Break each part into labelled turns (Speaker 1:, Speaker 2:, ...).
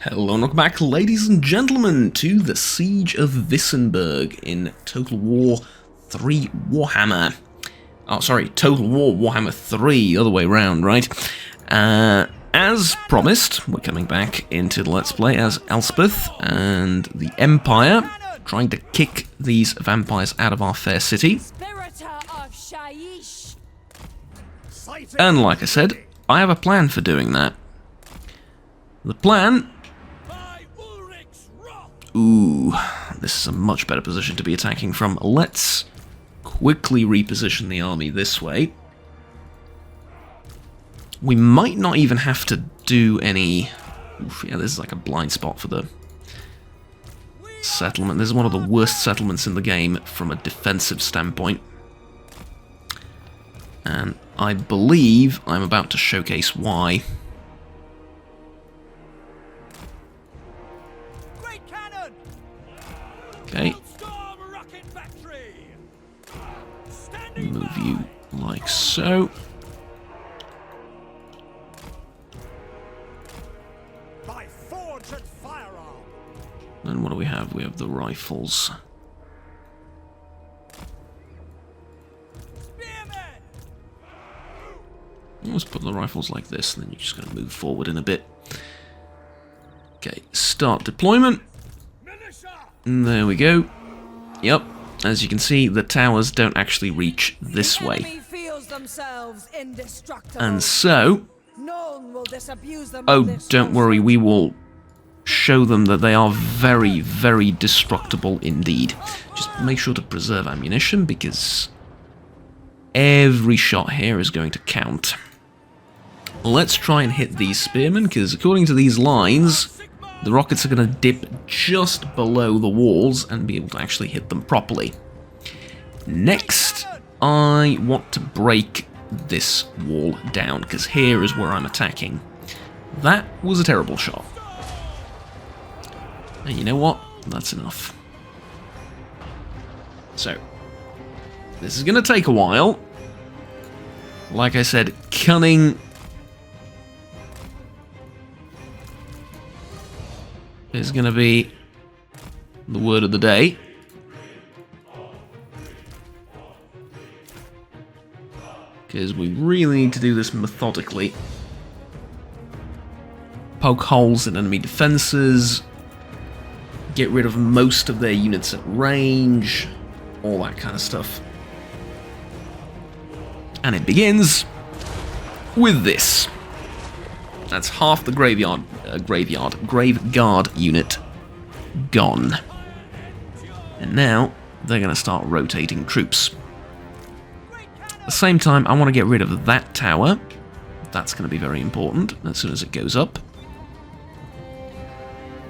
Speaker 1: Hello and welcome back, ladies and gentlemen, to the Siege of Wissenberg in Total War 3 Warhammer. Oh, sorry, Total War Warhammer 3, the other way round, right? As promised, we're coming back into the Let's Play as Elspeth and the Empire, trying to kick these vampires out of our fair city. And like I said, I have a plan for doing that. The plan... Ooh, this is a much better position to be attacking from. Let's quickly reposition the army this way. We might not even have to do any... Oof, yeah, this is like a blind spot for the settlement. This is one of the worst settlements in the game from a defensive standpoint. And I believe I'm about to showcase why. Okay. Move you like so. And what do we have? We have the rifles. Let's put the rifles like this, and then you're just going to move forward in a bit. Okay, start deployment. And there we go. Yep, as you can see, the towers don't actually reach this way. And so... Oh, don't worry, we will show them that they are very, very destructible indeed. Just make sure to preserve ammunition, because every shot here is going to count. Let's try and hit these spearmen, because according to these lines... the rockets are going to dip just below the walls and be able to actually hit them properly. Next, I want to break this wall down, because here is where I'm attacking. That was a terrible shot. And you know what? That's enough. So, this is going to take a while. Like I said, cunning... is going to be the word of the day. Because we really need to do this methodically. Poke holes in enemy defenses. Get rid of most of their units at range. All that kind of stuff. And it begins with this. That's half the grave guard unit gone. And now they're going to start rotating troops. At the same time, I want to get rid of that tower. That's going to be very important as soon as it goes up.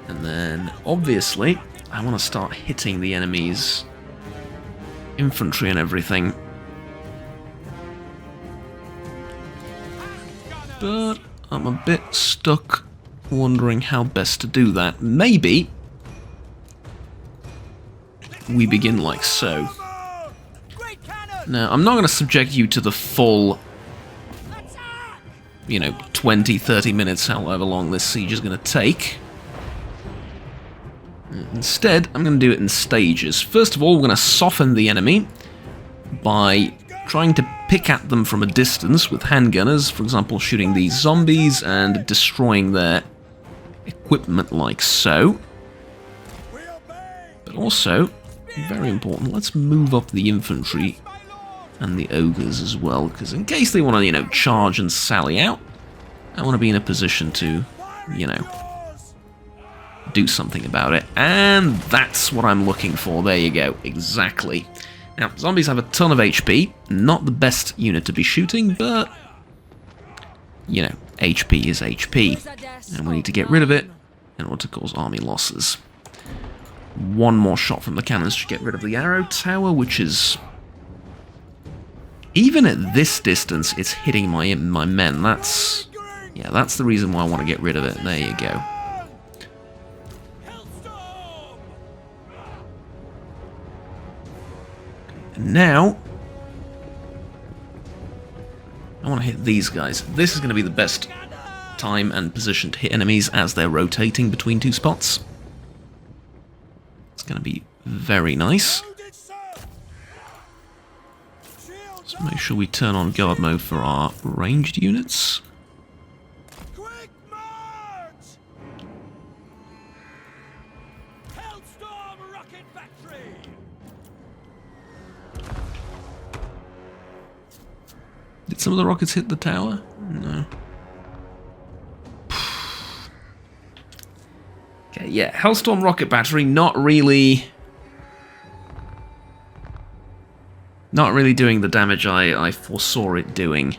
Speaker 1: And then, obviously, I want to start hitting the enemy's infantry and everything. But I'm a bit stuck wondering how best to do that. Maybe we begin like so. Now, I'm not going to subject you to the full, 20, 30 minutes, however long this siege is going to take. Instead, I'm going to do it in stages. First of all, we're going to soften the enemy by trying to pick at them from a distance with handgunners, for example, shooting these zombies and destroying their equipment like so. But also, very important, let's move up the infantry and the ogres as well, because in case they want to, charge and sally out, I want to be in a position to, do something about it. And that's what I'm looking for. There you go. Exactly. Now, zombies have a ton of HP. Not the best unit to be shooting, but, HP is HP. And we need to get rid of it in order to cause army losses. One more shot from the cannons to get rid of the arrow tower, which is... even at this distance, it's hitting my men. That's... yeah, that's the reason why I want to get rid of it. There you go. And now, I want to hit these guys. This is going to be the best time and position to hit enemies as they're rotating between two spots. It's going to be very nice. So make sure we turn on guard mode for our ranged units.
Speaker 2: Quick march! Hellstorm rocket battery!
Speaker 1: Did some of the rockets hit the tower? No. Okay, yeah, Hellstorm rocket battery, not really doing the damage I foresaw it doing.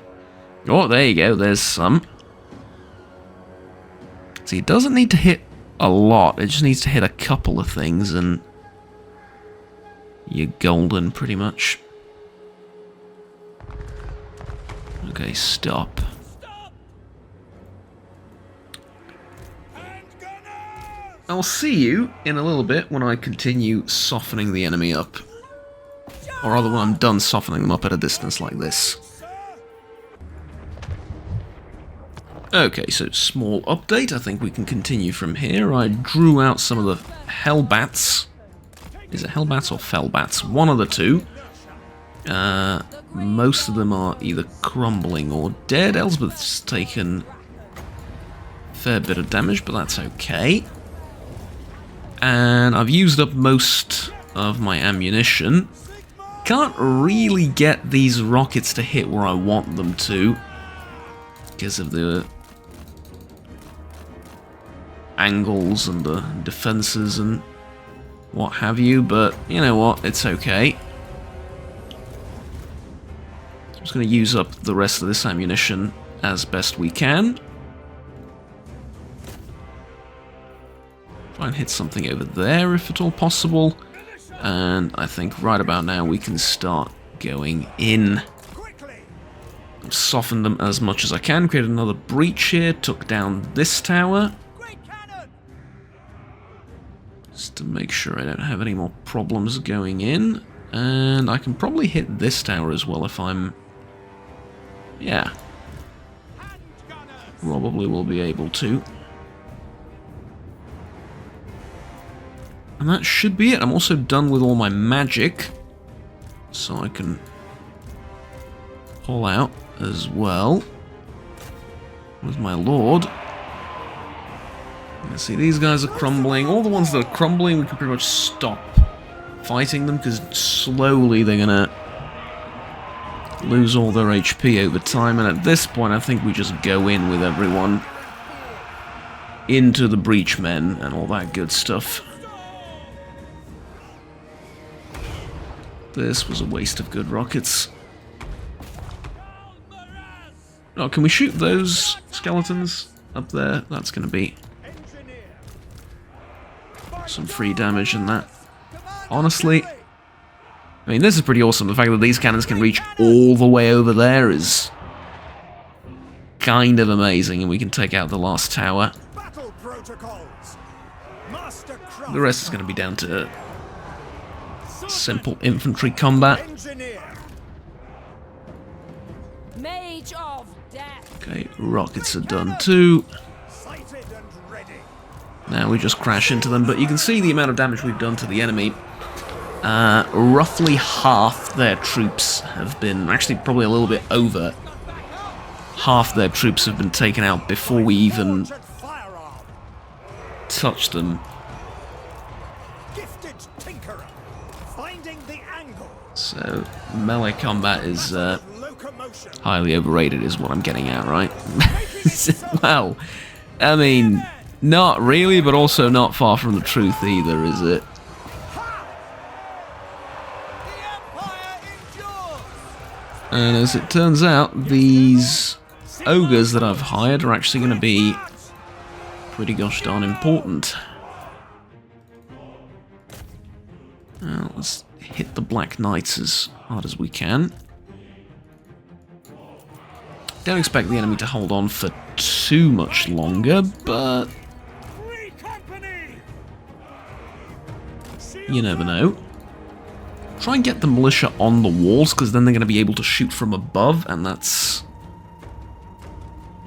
Speaker 1: Oh, there you go, there's some. See, it doesn't need to hit a lot, it just needs to hit a couple of things and you're golden, pretty much. Okay, stop. I'll see you in a little bit when I continue softening the enemy up. Or rather, when I'm done softening them up at a distance like this. Okay, so small update. I think we can continue from here. I drew out some of the Hellbats. Is it Hellbats or Fellbats? One of the two. Most of them are either crumbling or dead. Elspeth's taken a fair bit of damage, but that's okay. And I've used up most of my ammunition. Can't really get these rockets to hit where I want them to because of the angles and the defenses and what have you, but you know what, it's okay. I'm just going to use up the rest of this ammunition as best we can. Try and hit something over there if at all possible. And I think right about now we can start going in. I've softened them as much as I can, created another breach here, took down this tower. Just to make sure I don't have any more problems going in. And I can probably hit this tower as well if I'm... yeah. Probably will be able to. And that should be it. I'm also done with all my magic. So I can pull out as well. With my lord. You see, these guys are crumbling. All the ones that are crumbling, we can pretty much stop fighting them, because slowly they're gonna lose all their HP over time. And at this point, I think we just go in with everyone into the breachmen and all that good stuff. This was a waste of good rockets. Oh, can we shoot those skeletons up there? That's going to be some free damage in that. Honestly, I mean, this is pretty awesome. The fact that these cannons can reach all the way over there is kind of amazing, and we can take out the last tower. The rest is going to be down to simple infantry combat. Okay, rockets are done too. Now we just crash into them, but you can see the amount of damage we've done to the enemy. Roughly half their troops have been, actually probably a little bit over, half their troops have been taken out before we even touch them. So, melee combat is highly overrated is what I'm getting at, right? Well, I mean, not really, but also not far from the truth either, is it? And as it turns out, these ogres that I've hired are actually going to be pretty gosh darn important. Now, let's hit the Black Knights as hard as we can. Don't expect the enemy to hold on for too much longer, but you never know. Try and get the militia on the walls, because then they're going to be able to shoot from above, and that's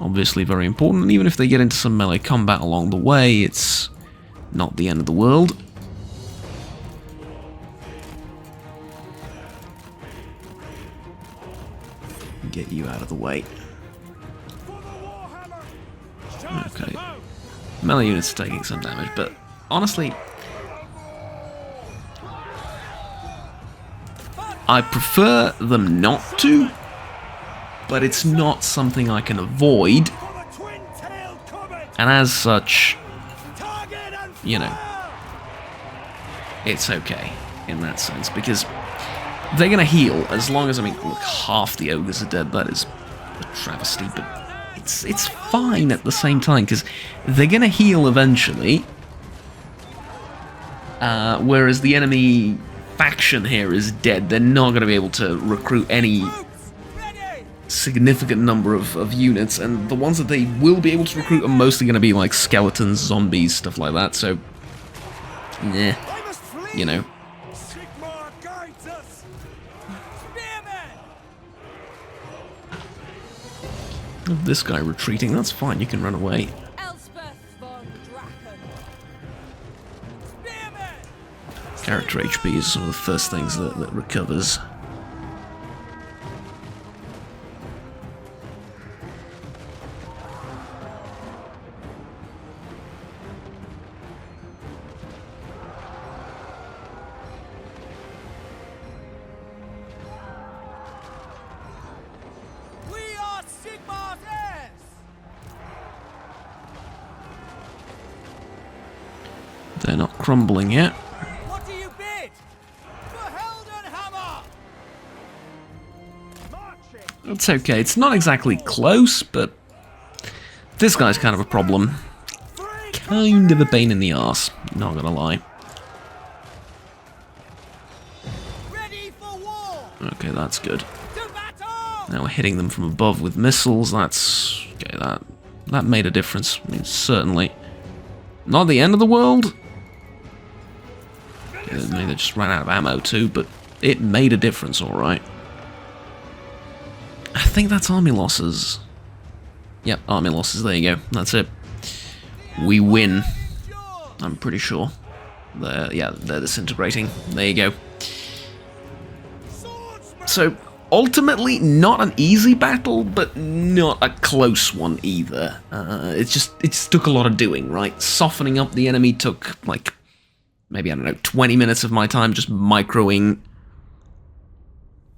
Speaker 1: obviously very important, and even if they get into some melee combat along the way, it's not the end of the world. Get you out of the way.
Speaker 2: For the Warhammer! Charge
Speaker 1: Okay.
Speaker 2: the bow!
Speaker 1: Melee units are taking some damage, but honestly, I prefer them not to, but it's not something I can avoid,
Speaker 2: For the twin-tailed comet!
Speaker 1: and as such,
Speaker 2: Target and
Speaker 1: you know,
Speaker 2: fire!
Speaker 1: it's okay in that sense, because they're gonna heal as long as, I mean, look, half the ogres are dead. That is a travesty, but it's fine at the same time, because they're gonna heal eventually, whereas the enemy faction here is dead. They're not gonna be able to recruit any
Speaker 2: Troops, ready!
Speaker 1: significant number of units, and the ones that they will be able to recruit are mostly gonna be like skeletons, zombies, stuff like that, so yeah,
Speaker 2: They must flee!
Speaker 1: you know.
Speaker 2: Sigmar guides us! Spearmen!
Speaker 1: This guy retreating, that's fine, you can run away.
Speaker 3: Elspeth von Draken.
Speaker 2: Spearmen!
Speaker 1: Character HP is some of the first things that recovers.
Speaker 2: We are Sigmar's heirs!
Speaker 1: They're not crumbling yet.
Speaker 2: What do you bid? For Heldenhammer! Marching!
Speaker 1: It's okay, it's not exactly close, but this guy's kind of a problem.
Speaker 2: Free
Speaker 1: Kind of a pain in the arse, not gonna lie.
Speaker 2: ready for war!
Speaker 1: Okay, that's good.
Speaker 2: To battle!
Speaker 1: Now we're hitting them from above with missiles, that's... okay, that made a difference. I mean, certainly. Not the end of the world. Yeah, maybe they just ran out of ammo too, but it made a difference, alright. I think that's army losses. Yep, army losses, there you go. That's it. We win.
Speaker 2: Sure!
Speaker 1: I'm pretty sure. Yeah, they're disintegrating. There you go.
Speaker 2: Swordsman!
Speaker 1: So, ultimately, not an easy battle, but not a close one either. It just took a lot of doing, right? Softening up the enemy took, like, maybe, I don't know, 20 minutes of my time just microing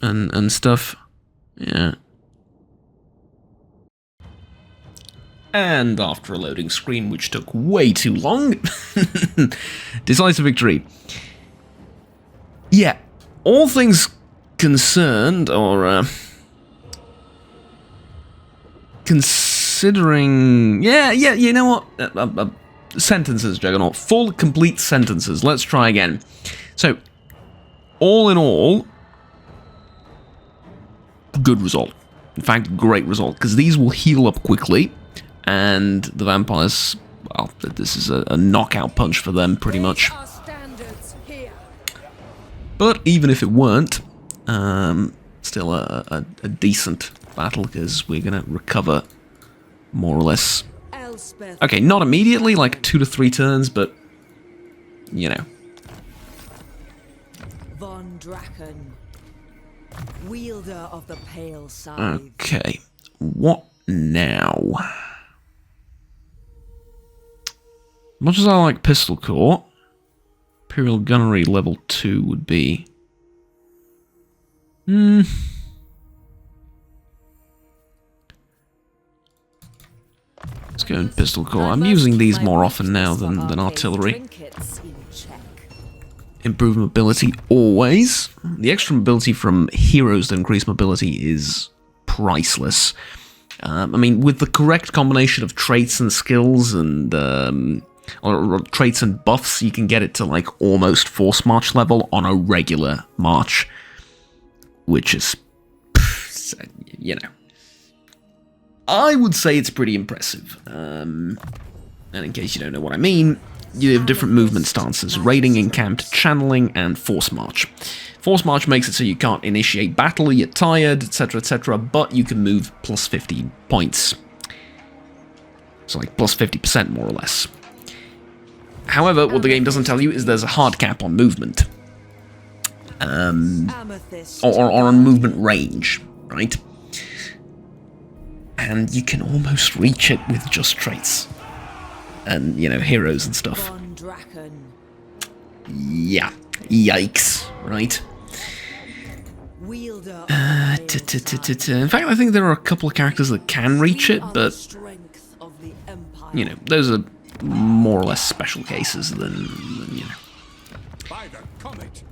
Speaker 1: and stuff. Yeah. And after a loading screen, which took way too long, decisive victory. Yeah, all things concerned, or considering, yeah, you know what? Sentences, Juggernaut. Full, complete sentences. Let's try again. So, all in all, good result. In fact, great result, because these will heal up quickly, and the vampires, well, this is a knockout punch for them, pretty much.
Speaker 3: Our standards here.
Speaker 1: But even if it weren't, still a decent battle, because we're going to recover more or less.
Speaker 3: Elspeth.
Speaker 1: Okay, not immediately, like 2 to 3 turns, but, you know.
Speaker 3: Von Draken. Wielder of the pale scythe.
Speaker 1: Okay, what now? Much as I like Pistol Corps, Imperial Gunnery level 2 would be... Let's go in Pistol Corps. I'm using these more often now than artillery.
Speaker 3: Trinkets in check.
Speaker 1: Improve mobility always. The extra mobility from heroes that increase mobility is priceless. I mean, with the correct combination of traits and skills and or traits and buffs, you can get it to like almost force march level on a regular march, which is, you know, I would say it's pretty impressive. And in case you don't know what I mean, you have different movement stances: raiding, encamped, channeling, and force march. Force march makes it so you can't initiate battle, you're tired, etc., etc., but you can move plus 15 points. So like plus 50% more or less. However, what the game doesn't tell you is there's a hard cap on movement. Or on movement range, right? And you can almost reach it with just traits. And, you know, heroes and stuff.
Speaker 3: Von Draken.
Speaker 1: Yeah. Yikes, right?
Speaker 3: Wielder
Speaker 1: In fact, I think there are a couple of characters that can reach it, but, you know, those are more or less special cases than you know.
Speaker 2: By the comet.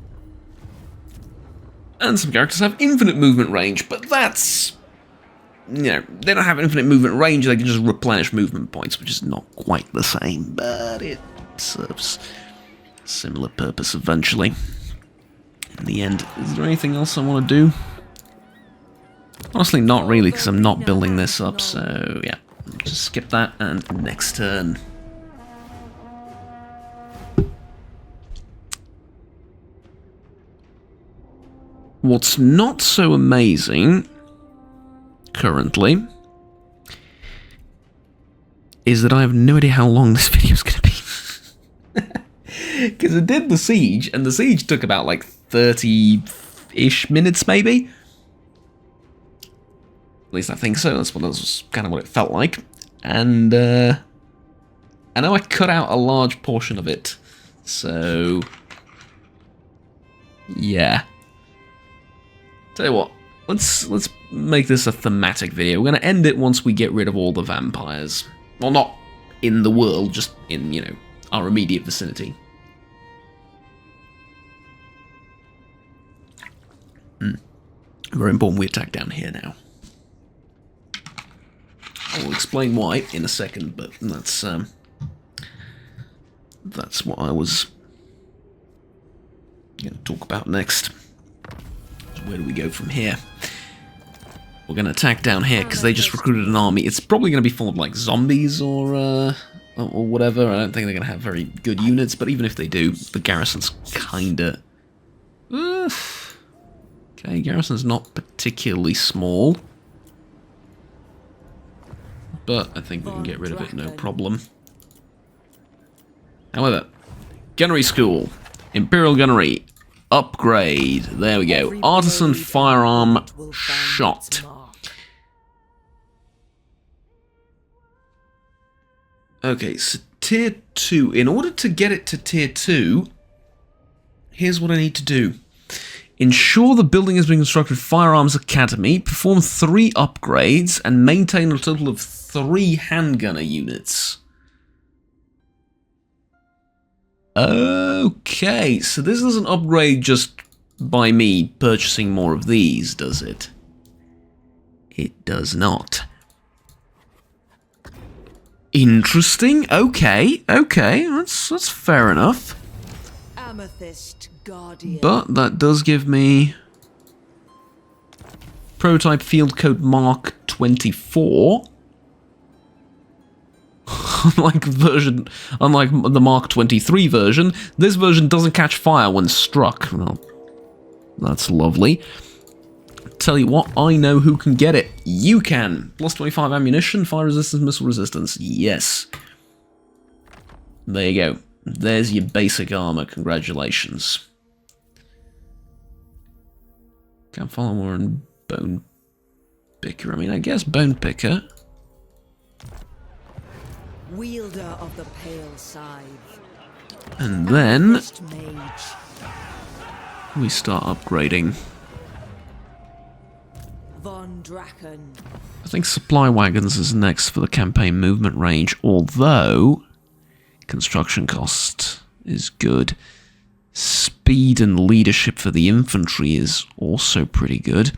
Speaker 1: And some characters have infinite movement range, but that's, you know, they don't have infinite movement range, they can just replenish movement points, which is not quite the same, but it serves a similar purpose eventually. In the end, is there anything else I want to do? Honestly, not really, because I'm not building this up, so yeah. Just skip that, and next turn. What's not so amazing, currently, is that I have no idea how long this video is going to be. Because I did the siege, and the siege took about like 30-ish minutes, maybe? At least I think so, that was kind of what it felt like. And I know I cut out a large portion of it, so yeah. Tell you what, let's make this a thematic video. We're going to end it once we get rid of all the vampires. Well, not in the world, just in, you know, our immediate vicinity. Very important we attack down here now. I will explain why in a second, but that's what I was going to talk about next. So where do we go from here? We're going to attack down here because they just recruited an army. It's probably going to be full of like zombies or whatever. I don't think they're going to have very good units, but even if they do, the garrison's kinda. Okay, garrison's not particularly small. But I think we can get rid of it, no problem. However, gunnery school, Imperial gunnery, upgrade. There we go. Artisan firearm shot. Okay, so tier 2. In order to get it to tier 2, here's what I need to do. Ensure the building has been constructed Firearms Academy, perform 3 upgrades, and maintain a total of 3 handgunner units. Okay, so this doesn't upgrade just by me purchasing more of these, does it? It does not. Interesting. Okay, that's fair enough.
Speaker 3: Amethyst Guardian.
Speaker 1: But that does give me prototype field code Mark 24. Unlike the Mark 23 version, this version doesn't catch fire when struck. Well, that's lovely. Tell you what, I know who can get it. You can. Plus 25 ammunition, fire resistance, missile resistance. Yes. There you go. There's your basic armor. Congratulations. Can't follow more in Bone Picker. I mean, I guess Bone Picker.
Speaker 3: Wielder of the Pale Scythe.
Speaker 1: And then
Speaker 3: Amethyst Mage.
Speaker 1: we start upgrading.
Speaker 3: Von Draken.
Speaker 1: I think supply wagons is next for the campaign movement range, although construction cost is good. Speed and leadership for the infantry is also pretty good.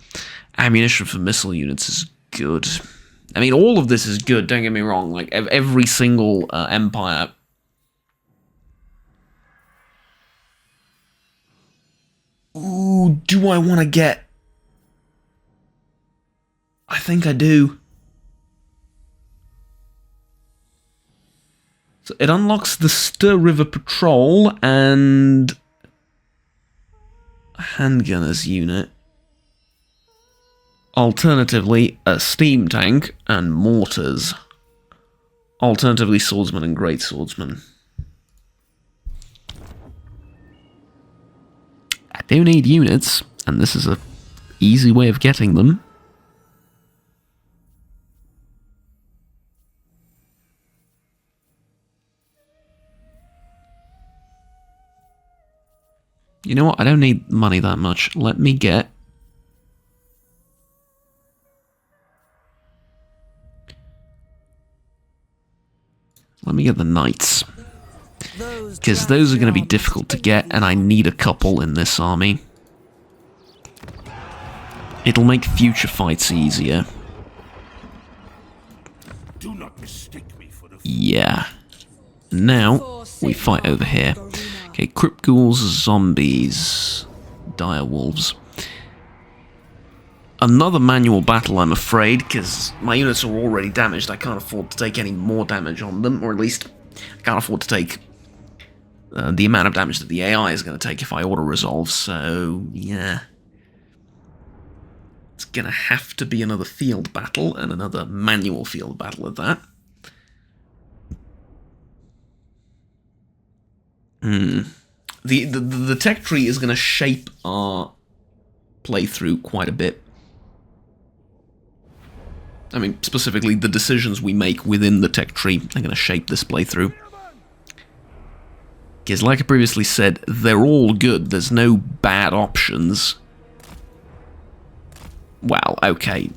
Speaker 1: Ammunition for missile units is good. I mean, all of this is good, don't get me wrong. Like, every single empire. Ooh, do I want to get... I think I do. So it unlocks the Stir River Patrol and a handgunners unit. Alternatively, a steam tank and mortars. Alternatively, swordsman and great swordsman. I do need units, and this is a easy way of getting them. You know what? I don't need money that much. Let me get... the knights. Because those are going to be difficult to get, and I need a couple in this army. It'll make future fights easier.
Speaker 4: Do not mistake me for the...
Speaker 1: Yeah. Now, we fight over here. Okay, crypt ghouls, zombies, dire wolves. Another manual battle, I'm afraid, because my units are already damaged. I can't afford to take any more damage on them, or at least I can't afford to take the amount of damage that the AI is going to take if I auto-resolve, so yeah. It's going to have to be another field battle, and another manual field battle at that. The tech tree is going to shape our playthrough quite a bit. I mean, specifically, the decisions we make within the tech tree are going to shape this playthrough. Because, like I previously said, they're all good. There's no bad options. Well, okay,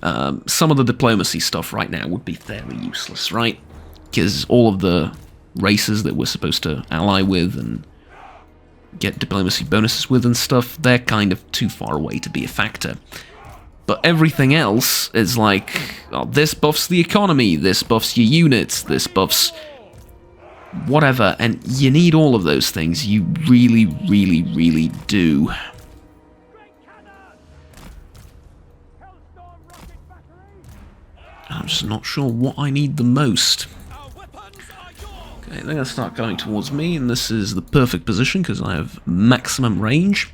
Speaker 1: some of the diplomacy stuff right now would be fairly useless, right? Because all of the races that we're supposed to ally with and get diplomacy bonuses with and stuff, they're kind of too far away to be a factor. But everything else is like, oh, this buffs the economy, this buffs your units, this buffs whatever, and you need all of those things. You really, really, really do. I'm just not sure what I need the most. Okay, they're going to start going towards me, and this is the perfect position because I have maximum range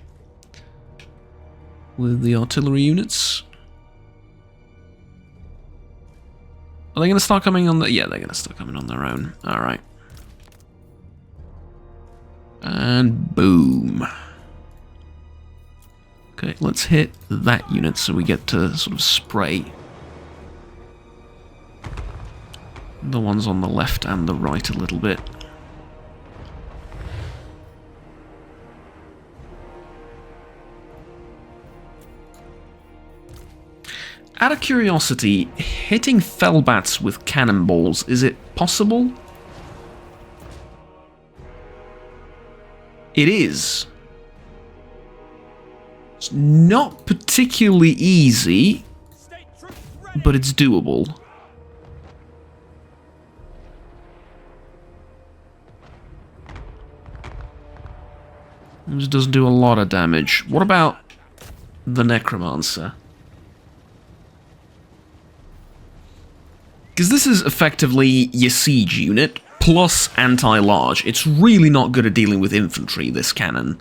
Speaker 1: with the artillery units. Are they going to start coming on the... Yeah, they're going to start coming on their own. Alright. And boom. Okay, let's hit that unit so we get to sort of spray the ones on the left and the right a little bit. Out of curiosity, hitting fellbats with cannonballs, is it possible? It is. It's not particularly easy, but it's doable. This doesn't do a lot of damage. What about the Necromancer? Because this is effectively your siege unit, plus anti-large. It's really not good at dealing with infantry, this cannon.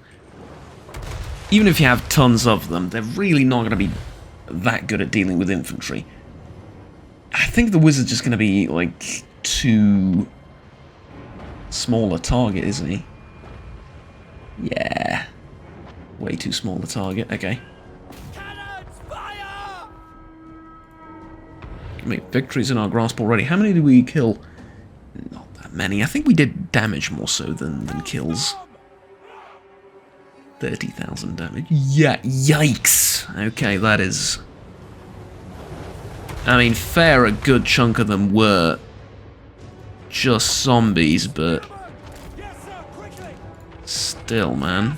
Speaker 1: Even if you have tons of them, they're really not going to be that good at dealing with infantry. I think the wizard's just going to be, like, too small a target, isn't he? Yeah. Way too small a target, okay. I mean, victories in our grasp already. How many did we kill? Not that many. I think we did damage more so than kills. 30,000 damage. Yeah, yikes! Okay, that is... I mean, fair, a good chunk of them were just zombies, but... Still, man.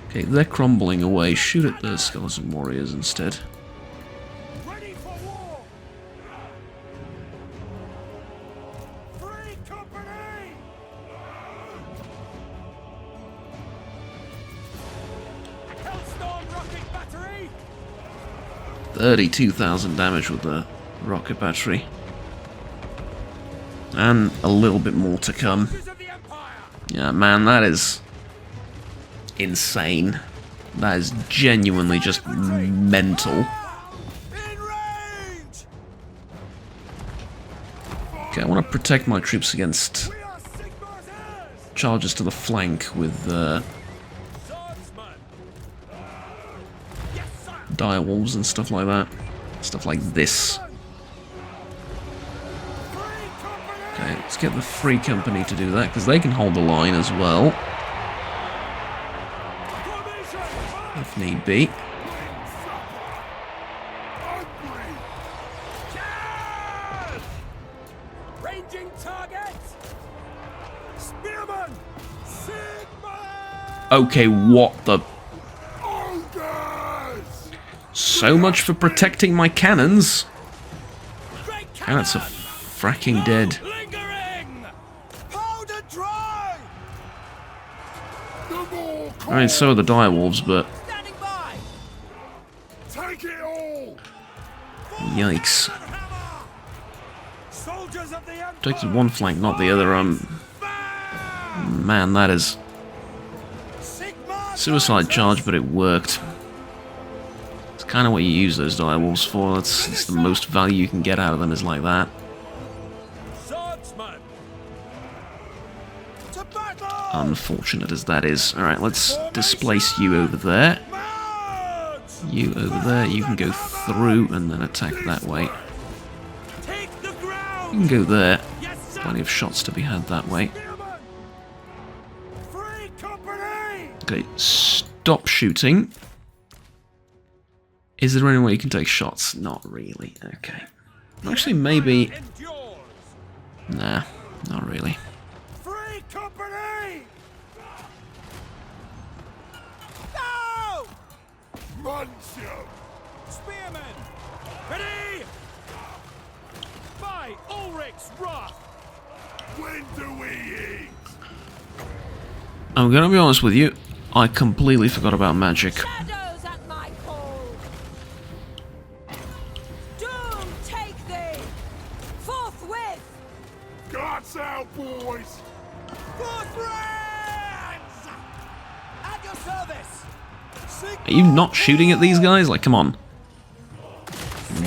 Speaker 1: Okay, they're crumbling away. Shoot at the skeleton warriors instead. 32,000 damage with the rocket battery. And a little bit more to come. Yeah, man, that is insane. That is genuinely just mental. Okay, I want to protect my troops against charges to the flank with direwolves and stuff like that. Stuff like this. Okay, let's get the Free Company to do that, because they can hold the line as well. If need be.
Speaker 2: Ranging target! Spearman! Sigma!
Speaker 1: Okay, what the... So much for protecting my cannons. And it's a fracking dead.
Speaker 2: Lingering! Powder dry!
Speaker 1: I mean, so are the direwolves, but...
Speaker 2: Standing by!
Speaker 4: Take it all!
Speaker 1: Yikes.
Speaker 2: Soldiers of the Empire!
Speaker 1: Protected one flank, not the other. Man, that is...
Speaker 2: Sigma!
Speaker 1: Suicide charge, but it worked. It's kind of what you use those direwolves for. It's the most value you can get out of them is like that.
Speaker 2: Swordsman! To battle!
Speaker 1: Unfortunate as that is. Alright, let's displace you over there.
Speaker 2: March!
Speaker 1: You over there, you can go through and then attack that way.
Speaker 2: Take the
Speaker 1: You
Speaker 2: ground!
Speaker 1: can go there.
Speaker 2: Yes, sir!
Speaker 1: Plenty of shots to be had that way.
Speaker 2: Spearman! Free company!
Speaker 1: Okay, stop shooting. Is there any way you can take shots? Not really. Okay. Actually, maybe...
Speaker 2: Endures!
Speaker 1: Nah, not really.
Speaker 2: Free company! No!
Speaker 4: Muncher!
Speaker 2: Spearmen! Ready! By Ulrich's wrath!
Speaker 4: When do we eat?
Speaker 1: I'm gonna be honest with you. I completely forgot about magic.
Speaker 3: Shadows at my call. Doom take thee. Forthwith.
Speaker 4: Guts out, boys!
Speaker 2: For friends! At your service!
Speaker 1: Are you not shooting at these guys? Like, come on.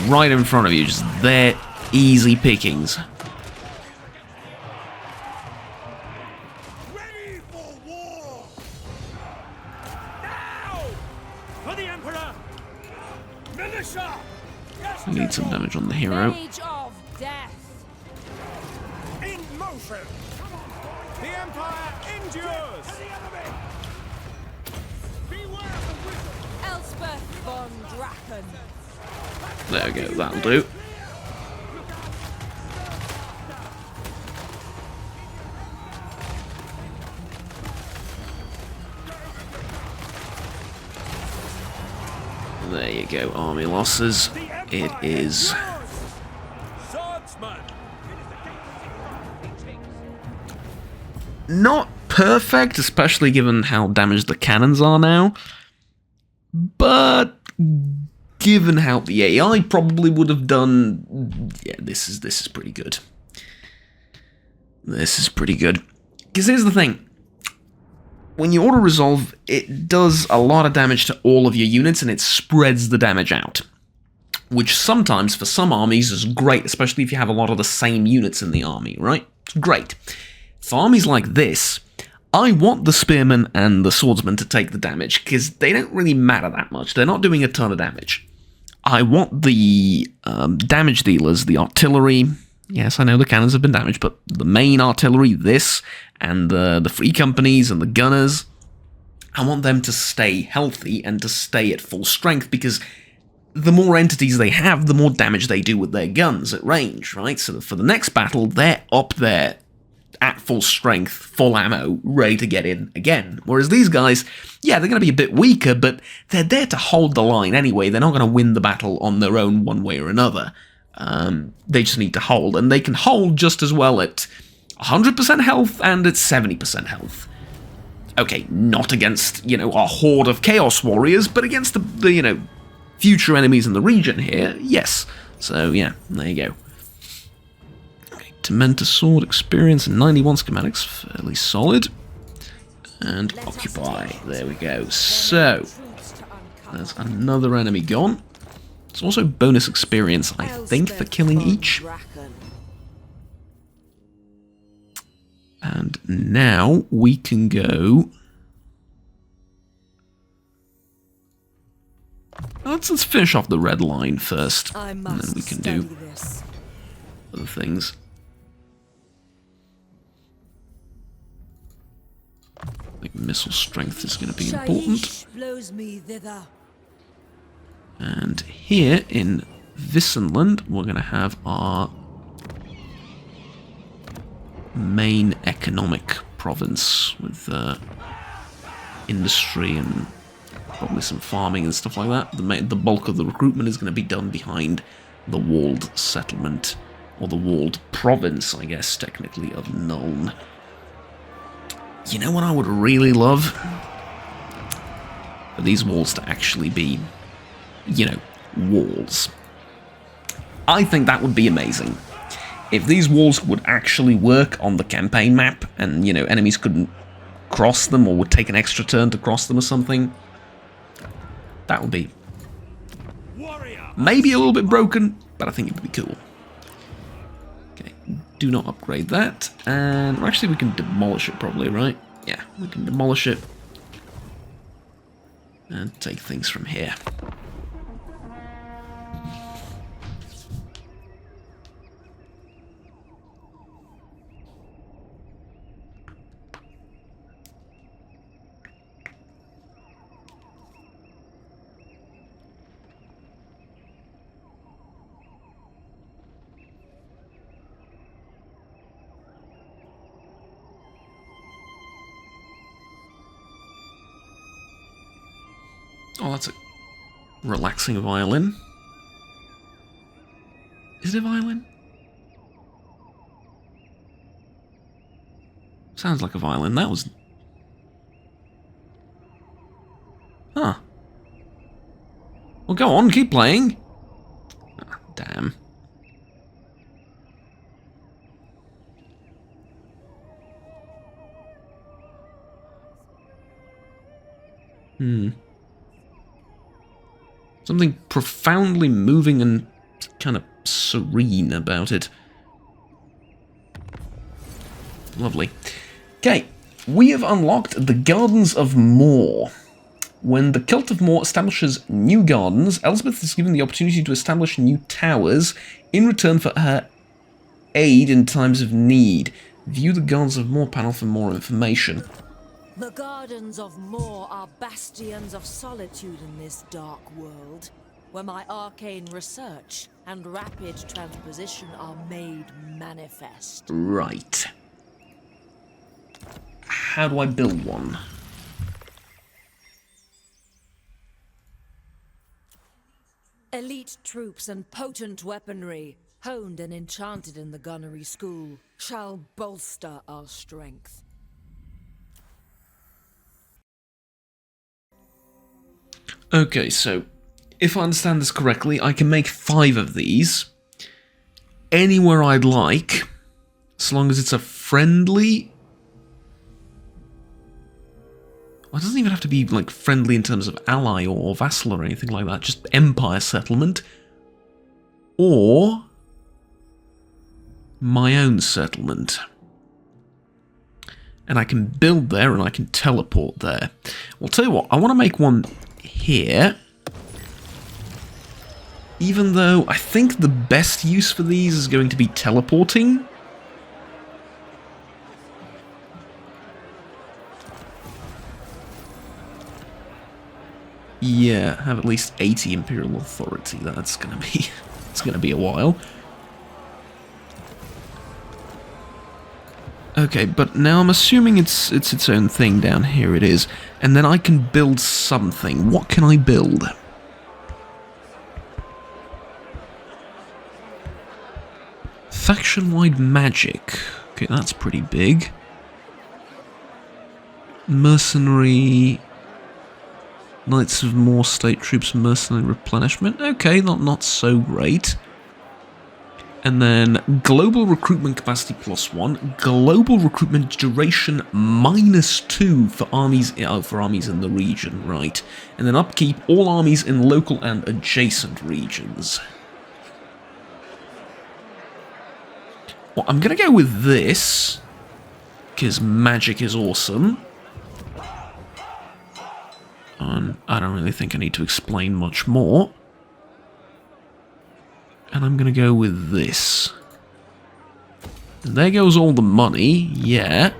Speaker 1: Right in front of you, just there, easy pickings.
Speaker 2: Ready for war! Now! For the Emperor! Militia! Yes,
Speaker 1: We need some damage on the hero.
Speaker 3: Age of death.
Speaker 2: in motion! The Empire endures! Beware the wizard!
Speaker 3: Elspeth von Draken.
Speaker 1: There we go, that'll do. There you go, army losses. It is.
Speaker 2: Swordsman!
Speaker 1: Not perfect, especially given how damaged the cannons are now. But given how the AI probably would have done, yeah, this is pretty good. This is pretty good. Because here's the thing. When you auto-resolve, it does a lot of damage to all of your units, and it spreads the damage out. Which sometimes, for some armies, is great, especially if you have a lot of the same units in the army, right? It's great. For armies like this, I want the spearmen and the swordsmen to take the damage, because they don't really matter that much. They're not doing a ton of damage. I want the damage dealers, the artillery. Yes, I know the cannons have been damaged, but the main artillery, this, and the free companies and the gunners, I want them to stay healthy and to stay at full strength, because the more entities they have, the more damage they do with their guns at range, right? So for the next battle, they're up there at full strength, full ammo, ready to get in again. Whereas these guys, yeah, they're going to be a bit weaker, but they're there to hold the line anyway. They're not going to win the battle on their own one way or another. They just need to hold, and they can hold just as well at 100% health and at 70% health. Okay, not against, you know, a horde of Chaos Warriors, but against the you know, future enemies in the region here, yes. So, yeah, there you go. Okay, Tormentor Sword experience and 91 schematics, fairly solid. And Occupy, there we go. So, there's another enemy gone. There's also bonus experience, I think, for killing each. now we can go... Let's finish off the red line first, and then we can do other things. I think missile strength is going to be important.
Speaker 3: Blows me thither.
Speaker 1: And here in Wissenland, we're going to have our main economic province with industry and probably some farming and stuff like that. The bulk of the recruitment is going to be done behind the walled settlement, or the walled province, I guess, technically, of Nuln. You know what I would really love? For these walls to actually be, you know, walls. I think that would be amazing. If these walls would actually work on the campaign map, and, you know, enemies couldn't cross them, or would take an extra turn to cross them or something, that would be maybe a little bit broken, but I think it would be cool. Okay, do not upgrade that. And actually we can demolish it probably, right? Yeah, we can demolish it. And take things from here. Oh, that's a relaxing violin. Is it a violin? Sounds like a violin. That was... Huh. Well, go on, keep playing. Ah, damn. Something profoundly moving and kind of serene about it. Lovely. Okay, we have unlocked the Gardens of Moor. When the Cult of Moor establishes new gardens, Elspeth is given the opportunity to establish new towers in return for her aid in times of need. View the Gardens of Moor panel for more information.
Speaker 3: The Gardens of Moor are bastions of solitude in this dark world, where my arcane research and rapid transposition are made manifest.
Speaker 1: Right. How do I build one?
Speaker 3: Elite troops and potent weaponry, honed and enchanted in the gunnery school, shall bolster our strength.
Speaker 1: Okay, so if I understand this correctly, I can make 5 of these anywhere I'd like, as long as it's a friendly... Well, it doesn't even have to be like friendly in terms of ally or vassal or anything like that, just empire settlement, or my own settlement. And I can build there and I can teleport there. Well, tell you what, I want to make one here, even though I think the best use for these is going to be teleporting. Yeah, have at least 80 Imperial Authority. That's gonna be it's gonna be a while. Okay, but now I'm assuming it's its own thing down here. It is. And then I can build something. What can I build? Faction-wide magic. Okay, that's pretty big. Mercenary... Knights of Moor State Troops Mercenary Replenishment. Okay, not so great. And then global recruitment capacity +1, global recruitment duration -2 for armies in the region, right? And then upkeep all armies in local and adjacent regions. Well, I'm gonna go with this because magic is awesome. And I don't really think I need to explain much more. And I'm going to go with this. And there goes all the money, yeah.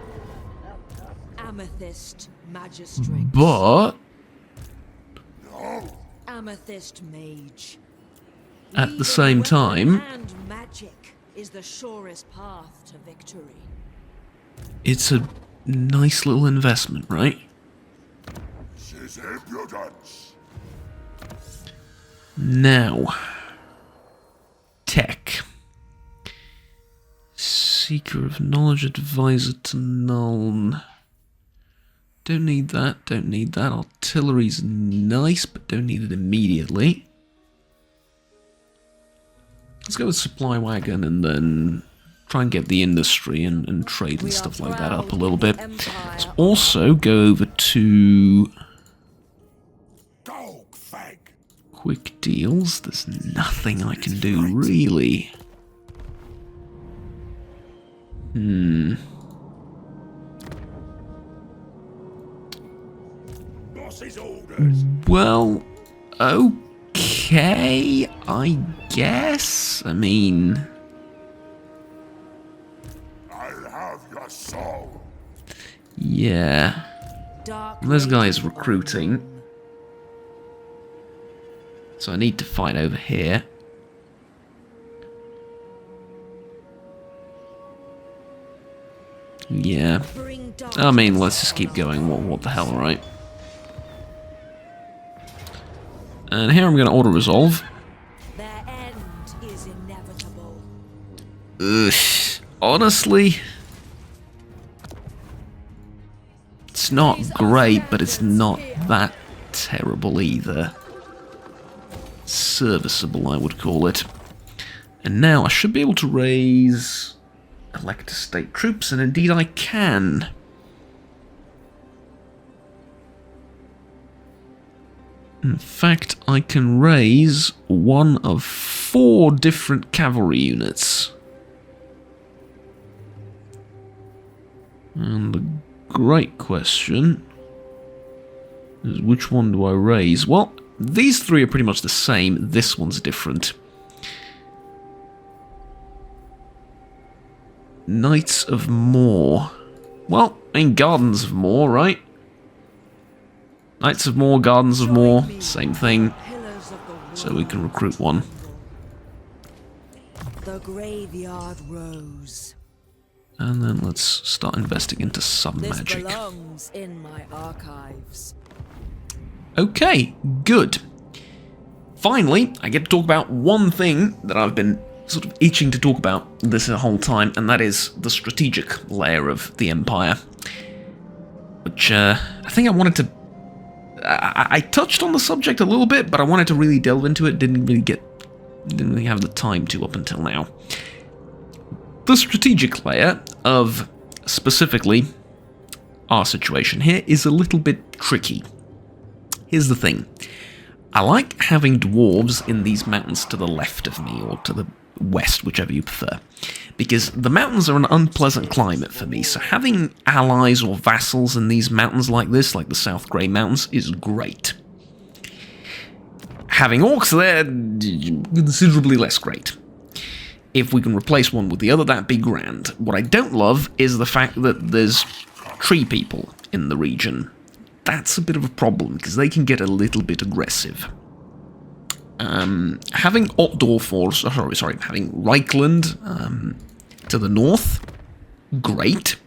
Speaker 3: Amethyst magistrate.
Speaker 1: But
Speaker 3: Amethyst mage.
Speaker 1: at the same time,
Speaker 3: And magic is the surest path to victory.
Speaker 1: it's a nice little investment, right?
Speaker 4: She's impudence.
Speaker 1: Now, tech. Seeker of knowledge, advisor to Nuln. Don't need that, don't need that. Artillery's nice, but don't need it immediately. Let's go with supply wagon and then try and get the industry and trade and stuff like that up a little bit. Let's also go over to
Speaker 4: Dog fag.
Speaker 1: quick deals. There's nothing I can do, really.
Speaker 4: Boss's orders.
Speaker 1: Well, okay, I guess. I mean,
Speaker 4: I'll have your soul.
Speaker 1: yeah.
Speaker 3: Dark
Speaker 1: This guy is
Speaker 3: Lady
Speaker 1: recruiting. So I need to fight over here. Yeah.
Speaker 3: bring dark
Speaker 1: I mean, let's just keep going. What the hell, right? And here I'm going to auto-resolve.
Speaker 3: Their end is inevitable.
Speaker 1: Ugh. Honestly, it's not great, but it's not that terrible either. Serviceable, I would call it. And now I should be able to raise elect state troops, and indeed I can. In fact, I can raise one of 4 different cavalry units. And the great question is, which one do I raise? Well, these 3 are pretty much the same. This one's different. Knights of Moor. Well, I mean, Gardens of Moor, right? Knights of Moor, Gardens of Moor, same thing.
Speaker 3: Pillars of the
Speaker 1: So we can recruit one.
Speaker 3: The graveyard rose.
Speaker 1: And then let's start investing into some
Speaker 3: This
Speaker 1: magic.
Speaker 3: belongs in my archives.
Speaker 1: Okay, good. Finally, I get to talk about one thing that I've been sort of itching to talk about this whole time, and that is the strategic layer of the Empire. Which, I think I wanted to... I touched on the subject a little bit, but I wanted to really delve into it. Didn't really have the time to up until now. The strategic layer of, specifically, our situation here is a little bit tricky. Here's the thing. I like having dwarves in these mountains to the left of me, or to the west, whichever you prefer, because the mountains are an unpleasant climate for me, so having allies or vassals in these mountains like this, like the South Grey Mountains, is great. Having orcs there, considerably less great. If we can replace one with the other, that'd be grand. What I don't love is the fact that there's tree people in the region. That's a bit of a problem, because they can get a little bit aggressive. Having Otdorf, having Reichland to the north, great.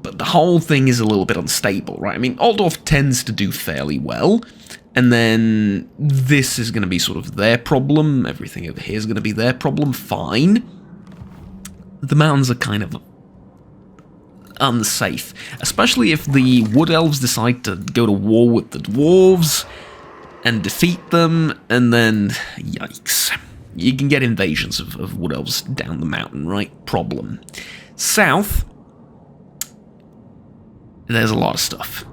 Speaker 1: But the whole thing is a little bit unstable, right? I mean, Altdorf tends to do fairly well, and then this is going to be sort of their problem, everything over here is going to be their problem, fine. The mountains are kind of unsafe, especially if the Wood Elves decide to go to war with the Dwarves and defeat them, and then, yikes. You can get invasions of Wood Elves down the mountain, right? Problem. South, there's a lot of stuff.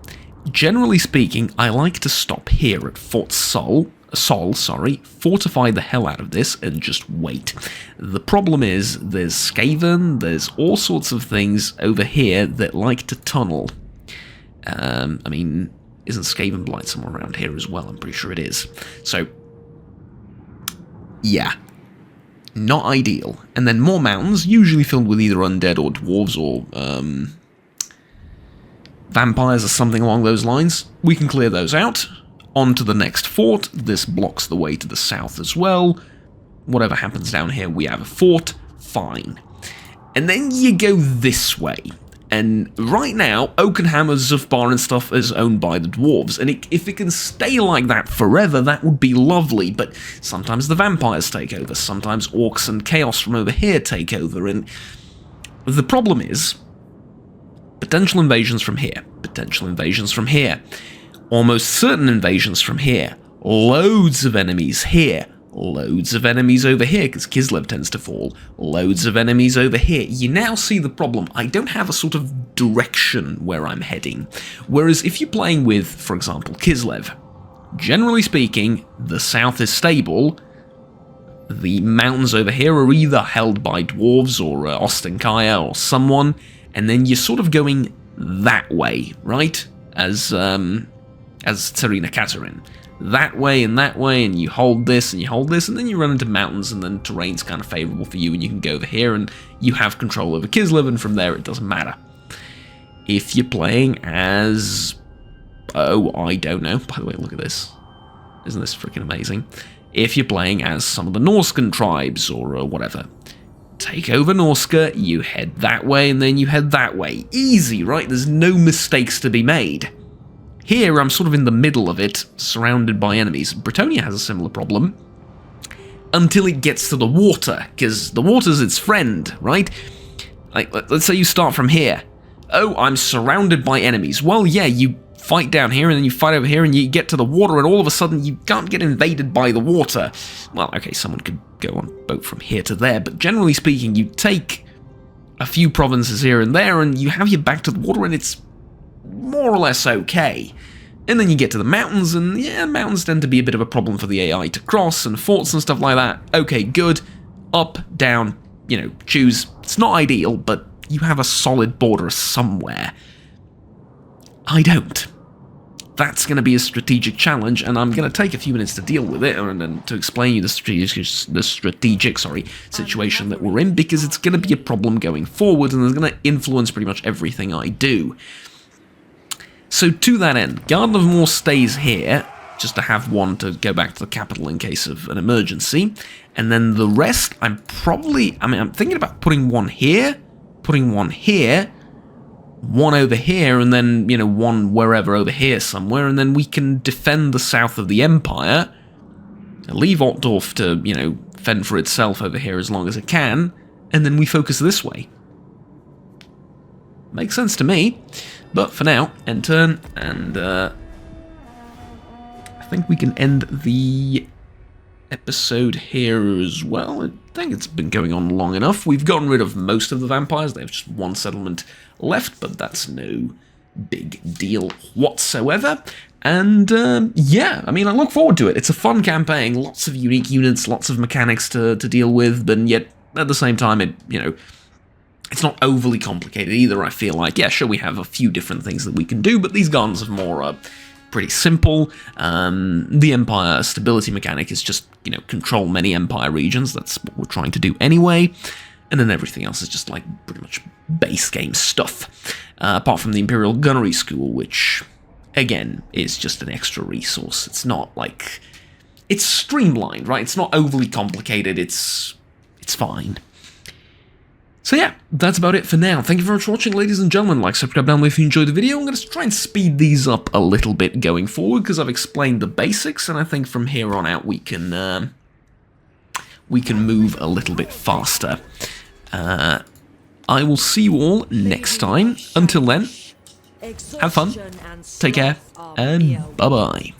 Speaker 1: Generally speaking, I like to stop here at Fort Sol fortify the hell out of this and just wait. The problem is there's Skaven, there's all sorts of things over here that like to tunnel. I mean, isn't Skaven Blight somewhere around here as well? I'm pretty sure it is. So, yeah. Not ideal. And then more mountains, usually filled with either undead or dwarves or vampires or something along those lines. We can clear those out. On to the next fort. This blocks the way to the south as well. Whatever happens down here, we have a fort. Fine. And then you go this way. And right now, Oakenhammer, Zufbar and stuff is owned by the dwarves. And if it can stay like that forever, that would be lovely. But sometimes the vampires take over. Sometimes orcs and chaos from over here take over. And the problem is potential invasions from here. Potential invasions from here. Almost certain invasions from here. Loads of enemies here. Loads of enemies over here, because Kislev tends to fall. Loads of enemies over here. You now see the problem. I don't have a sort of direction where I'm heading. Whereas if you're playing with, for example, Kislev, generally speaking, the south is stable. The mountains over here are either held by dwarves or Ostenkaya or someone, and then you're sort of going that way, right? As Tsarina Katarin. That way, and you hold this, and you hold this, and then you run into mountains, and then terrain's kind of favourable for you, and you can go over here, and you have control over Kislev, and from there it doesn't matter. If you're playing as... oh, I don't know. By the way, look at this. Isn't this freaking amazing? If you're playing as some of the Norscan tribes, or whatever, take over Norska, you head that way, and then you head that way. Easy, right? There's no mistakes to be made. Here, I'm sort of in the middle of it, surrounded by enemies. Bretonnia has a similar problem. Until it gets to the water, because the water's its friend, right? Like, let's say you start from here. Oh, I'm surrounded by enemies. Well, yeah, you fight down here, and then you fight over here, and you get to the water, and all of a sudden you can't get invaded by the water. Well, okay, someone could go on a boat from here to there, but generally speaking, you take a few provinces here and there, and you have your back to the water, and it's more or less okay. And then you get to the mountains, and yeah, mountains tend to be a bit of a problem for the AI to cross, and forts and stuff like that. Okay, good. Up, down, you know, choose. It's not ideal, but you have a solid border somewhere. I don't. That's going to be a strategic challenge, and I'm going to take a few minutes to deal with it, and to explain you the strategic situation that we're in, because it's going to be a problem going forward, and it's going to influence pretty much everything I do. So to that end, Garden of Moor stays here, just to have one to go back to the capital in case of an emergency. And then the rest, I'm thinking about putting one here, one over here, and then, you know, one wherever over here somewhere, and then we can defend the south of the Empire, leave Altdorf to, you know, fend for itself over here as long as it can, and then we focus this way. Makes sense to me. But for now, end turn, and I think we can end the episode here as well. I think it's been going on long enough. We've gotten rid of most of the vampires. They have just one settlement left, but that's no big deal whatsoever. And yeah, I mean, I look forward to it. It's a fun campaign, lots of unique units, lots of mechanics to deal with, but yet at the same time, it, you know, it's not overly complicated either. I feel like, yeah, sure, we have a few different things that we can do, but these Gardens of Moor are pretty simple. The Empire stability mechanic is just, you know, control many Empire regions. That's what we're trying to do anyway. And then everything else is just, like, pretty much base game stuff. Apart from the Imperial Gunnery School, which, again, is just an extra resource. It's not, like... It's streamlined, right? It's not overly complicated. It's fine. So yeah, that's about it for now. Thank you very much for watching, ladies and gentlemen. Like, subscribe down below if you enjoyed the video. I'm going to try and speed these up a little bit going forward, because I've explained the basics, and I think from here on out we can move a little bit faster. I will see you all next time. Until then, have fun, take care, and bye-bye.